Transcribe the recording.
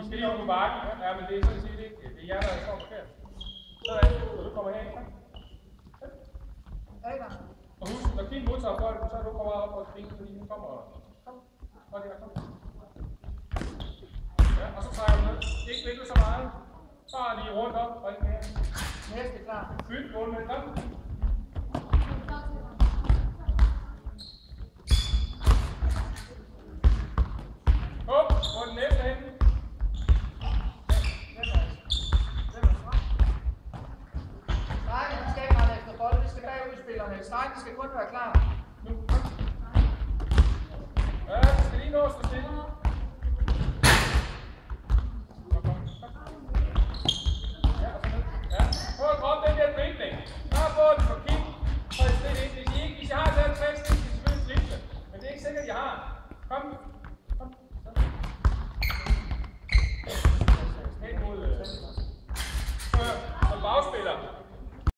skal lige over på bakken. Ja, men det er sådan set ikke. Det er jer, der står forkert. Sådan, så du kommer herind. Og husk, når Kim modtager bolden, så er du kommer op og springe, fordi nu kommer. Kom. Og det er kom. Ja, og så trækker du ned. Ikke vikle så meget. Bare lige rundt op og ikke mere. Næste klar. Fyld gulvet. Kom. Op, på den næste hen. Strækken, vi skal ikke rette efter bolden, vi skal bagud spillerne. Strækken skal kun være klar. Nu, kom. Ja, det skal lige nå at stå stille. Ja, og så ned. Ja, prøv at droppe den der dribling. Bare få den for Kim. Hold slet ind. Hvis I har den tekst, så skal I selvfølgelig slippe det. Men det er ikke sikkert, at I har. Kom. Kom. Hen mod som bagspiller.